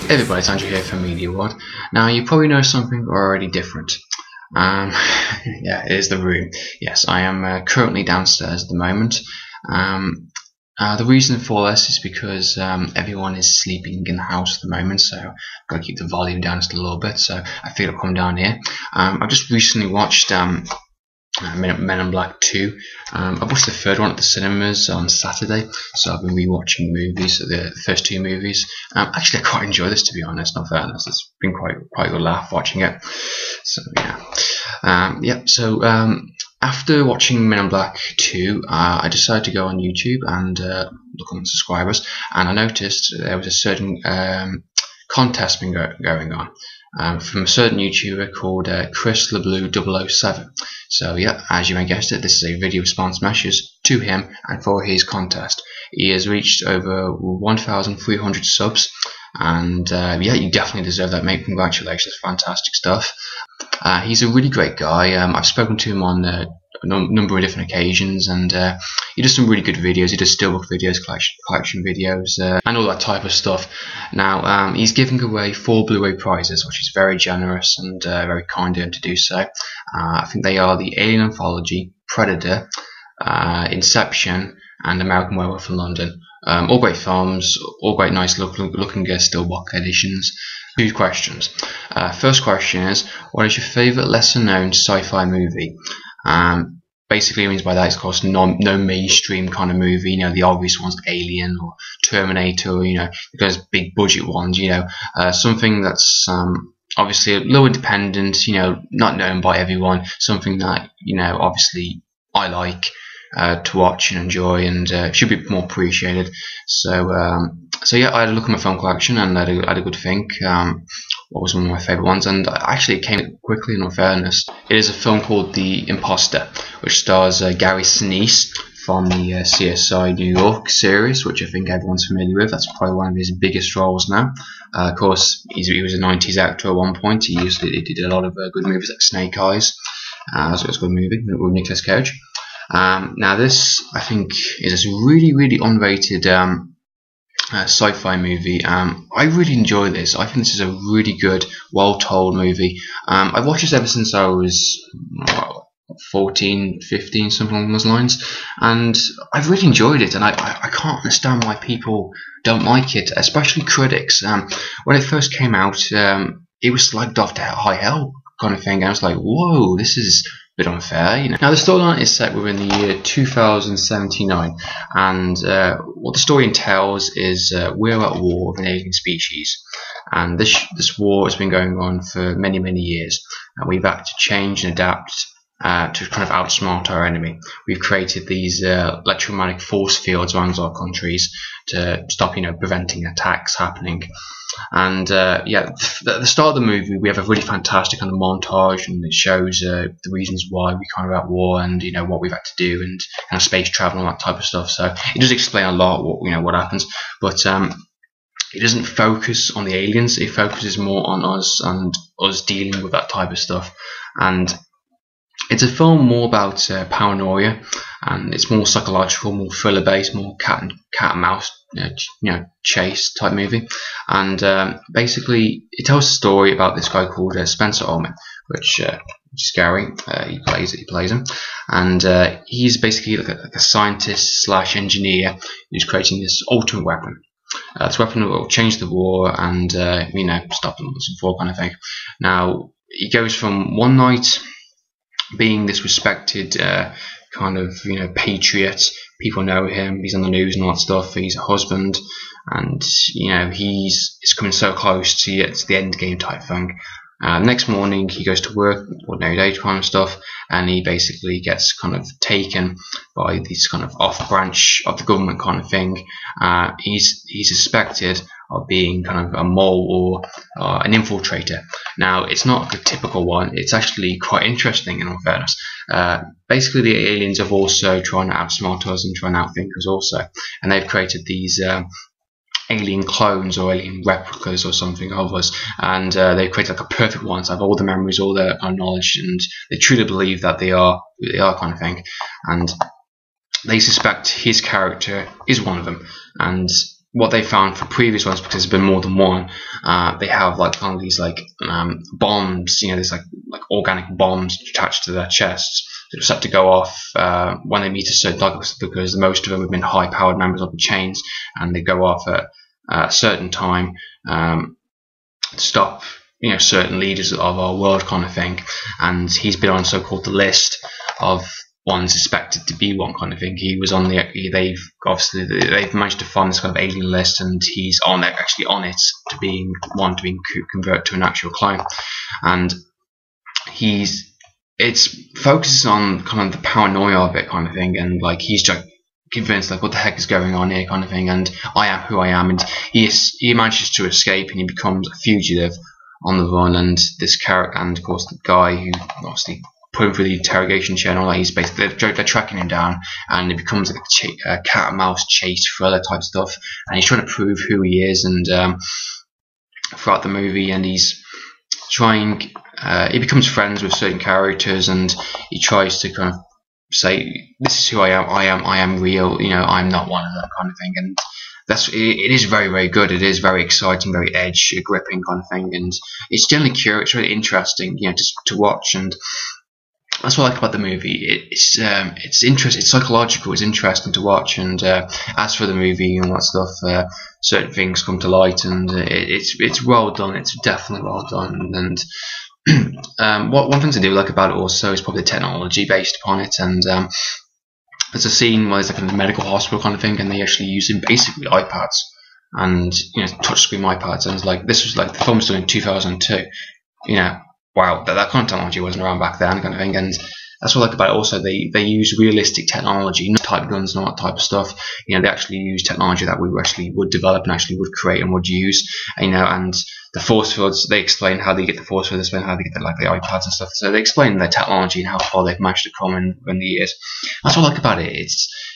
Hey everybody, it's Andrew here from Media World. Now you probably know something already different. Yeah, it is the room. Yes, I am currently downstairs at the moment. The reason for this is because everyone is sleeping in the house at the moment, so I've got to keep the volume down just a little bit, so I feel I'll come down here. I've just recently watched Men in Black 2. I watched the third one at the cinemas on Saturday, so I've been rewatching the movies, the first two movies. Actually, I quite enjoy this, to be honest. Not fairness, it's been quite a good laugh watching it. So yeah, after watching Men in Black 2, I decided to go on YouTube and look on subscribers, and I noticed there was a certain contest been going on from a certain YouTuber called ChrisBlu007. So yeah, as you may guess it, this is a video response message to him and for his contest. He has reached over 1,300 subs, and yeah, you definitely deserve that, mate. Congratulations, fantastic stuff. He's a really great guy. I've spoken to him on a number of different occasions, and he does some really good videos. He does steelbook videos, collection videos, and all that type of stuff. Now he's giving away 4 Blu-ray prizes, which is very generous and very kind of him to do so. I think they are the Alien Anthology, Predator, Inception, and American Werewolf in London. All great films, all great nice looking steelbook editions. 2 questions. First question is, what is your favourite lesser known sci-fi movie? Basically, it means by that, it's of course no mainstream kind of movie, you know, the obvious ones like Alien or Terminator, you know, those big budget ones, you know, something that's obviously a little independent, you know, not known by everyone, something that, you know, obviously I like to watch and enjoy, and should be more appreciated. So yeah, I had a look at my film collection and I had a good think. What was one of my favourite ones, and actually it came quickly, in all fairness. It is a film called The Imposter, which stars Gary Sinise from the CSI New York series, which I think everyone's familiar with. That's probably one of his biggest roles now. Of course, he was a 90s actor at one point. He did a lot of good movies like Snake Eyes. So it was a good movie with Nicolas Cage. Now this, I think, is a really unrated sci-fi movie. I really enjoy this. I think this is a really good, well-told movie. I've watched this ever since I was 14, 15, something along those lines, and I've really enjoyed it, and I can't understand why people don't like it, especially critics. When it first came out, it was slagged off to high hell kind of thing, and I was like, whoa, this is a bit unfair, you know. Now the storyline is set within the year 2079, and what the story entails is we're at war with an alien species, and this war has been going on for many years, and we've had to change and adapt to kind of outsmart our enemy. We've created these electromagnetic force fields around our countries to stop, you know, preventing attacks happening. And yeah, at the start of the movie, we have a really fantastic kind of montage, and it shows the reasons why we kind of at war, and you know what we've had to do, and kind of space travel and all that type of stuff. So it does explain a lot what happens, but it doesn't focus on the aliens. It focuses more on us and us dealing with that type of stuff. And it's a film more about paranoia, and it's more psychological, more thriller based, more cat and mouse, chase type movie. And basically, it tells a story about this guy called Spencer Ullman, which is Gary. He plays him, and he's basically like a scientist / engineer who's creating this ultimate weapon. This weapon will change the war and stop them once and for all kind of thing. Now he goes from one night being this respected kind of patriot. People know him. He's on the news and all that stuff. He's a husband, and he's coming so close to the end game type thing. Next morning he goes to work, ordinary day kind of stuff, and he basically gets kind of taken by this kind of off branch of the government kind of thing. He's suspected of being kind of a mole or an infiltrator. Now it's not a typical one. It's actually quite interesting, in all fairness. Basically the aliens have also trying to outsmart us and trying to outthink us also, and they've created these alien clones or alien replicas or something of us, and they create like a perfect one, so have all the memories, all their knowledge, and they truly believe that they are who they are kind of thing, and they suspect his character is one of them. And what they found for previous ones, because there's been more than one, they have like kind of these like bombs, you know, there's like organic bombs attached to their chests that are set to go off when they meet a certain target, because most of them have been high-powered members of the chains, and they go off at a certain time to stop, you know, certain leaders of our world, kind of thing. And he's been on so-called the list of one's suspected to be one, kind of thing. He was on they've managed to find this kind of alien list, and he's actually on it to being converted to an actual clone. And it focuses on kind of the paranoia of it, kind of thing, and like he's just convinced like what the heck is going on here, kind of thing, and I am who I am. And he manages to escape, and he becomes a fugitive on the run. And this character, and of course the guy who obviously put him through the interrogation chair and all that, he's basically they're tracking him down, and it becomes like a cat and mouse chase thriller type stuff, and he's trying to prove who he is. And throughout the movie, and he's trying he becomes friends with certain characters, and he tries to kind of say, this is who I am real, you know, I'm not one of them, kind of thing. And it is very, very good. It is very exciting, very edge gripping kind of thing, and it's generally curious, really interesting, you know, just to watch. And that's what I like about the movie. It's interesting, it's psychological, it's interesting to watch. And as for the movie and all that stuff, certain things come to light, and it's well done. It's definitely well done. And one thing I do like about it also is probably the technology based upon it. And there's a scene where there's like a medical hospital kind of thing, and they actually using basically iPads and, you know, touchscreen iPads. And it's like, this was like, the film was done in 2002. You know, wow, that kind of technology wasn't around back then, kind of thing. And that's what I like about it also. They use realistic technology, not type guns and all that type of stuff. You know, they actually use technology that we actually would develop and actually would create and would use. You know, and the force fields, they explain how they get the force fields, they explain how they get the iPads and stuff. So they explain their technology and how far they've managed to come in the years. That's what I like about it.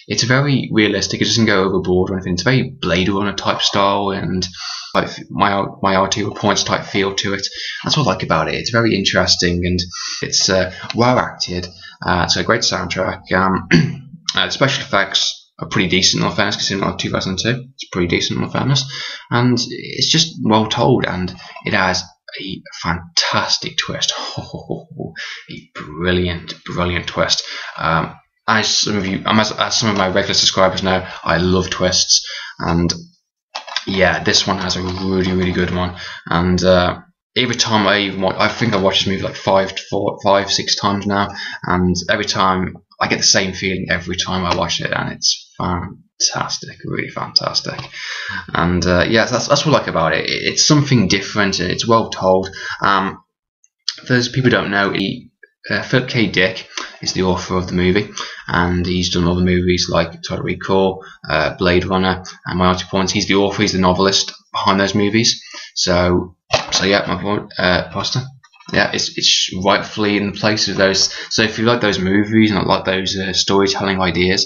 It's very realistic. It doesn't go overboard or anything. It's very Blade Runner type style, and like my RT points type feel to it. That's what I like about it. It's very interesting, and it's well acted. It's a great soundtrack. The special effects are pretty decent, in all fairness, considering like 2002. It's pretty decent, in all fairness, and it's just well told, and it has a fantastic twist. A brilliant twist. As some of my regular subscribers know, I love twists, and yeah, this one has a really good one. And every time I think I've watched this movie like 5-6 times now, and every time I get the same feeling every time I watch it, and it's fantastic, really fantastic. And yeah, that's what I like about it. It's something different, and it's well told. For those people who don't know, Philip K. Dick is the author of the movie, and he's done other movies like Total Recall, Blade Runner, and Minority Points. He's the author, he's the novelist behind those movies. So yeah, my point, Poster. Yeah, it's rightfully in the place of those. So if you like those movies and like those storytelling ideas,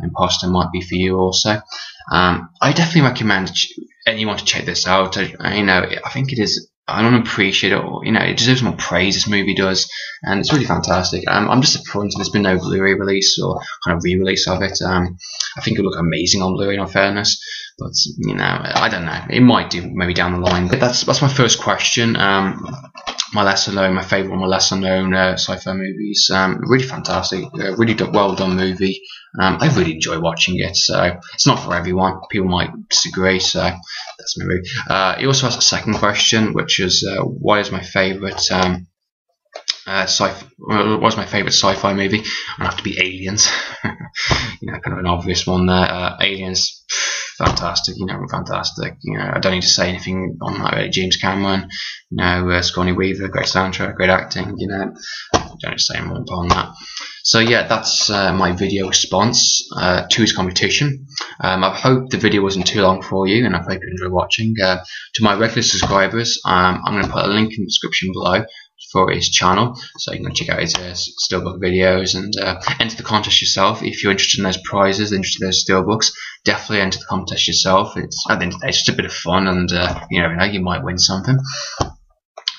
Imposter might be for you also. I definitely recommend anyone to check this out. You know, I think it is. I don't appreciate it, or, you know, it deserves more praise, this movie does, and it's really fantastic. I'm disappointed there's been no Blu-ray release or kind of re-release of it. I think it would look amazing on Blu-ray, in all fairness, but, you know, I don't know, it might do maybe down the line. But that's my first question. My favourite one, my lesser known sci-fi movies. Really fantastic, really well done movie. I really enjoy watching it. So it's not for everyone. People might disagree. So that's my movie. He also has a second question, which is what is my favourite what's my favourite sci-fi movie? I'd have to be Aliens. You know, kind of an obvious one there. Aliens, fantastic. You know, fantastic. You know, I don't need to say anything on that. Really. James Cameron, you know, Sigourney Weaver, great soundtrack, great acting. You know, don't need to say more on that. So yeah, that's my video response to his competition. I hope the video wasn't too long for you, and I hope you enjoy watching. To my regular subscribers, I'm going to put a link in the description below for his channel, so you can check out his steelbook videos and enter the contest yourself. If you're interested in those prizes, interested in those steelbooks, definitely enter the contest yourself. It's at the end of the day, it's just a bit of fun, and you never know, you might win something.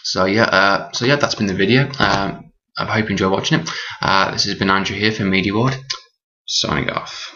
So yeah, that's been the video. I hope you enjoy watching it. This has been Andrew here for Media World, signing off.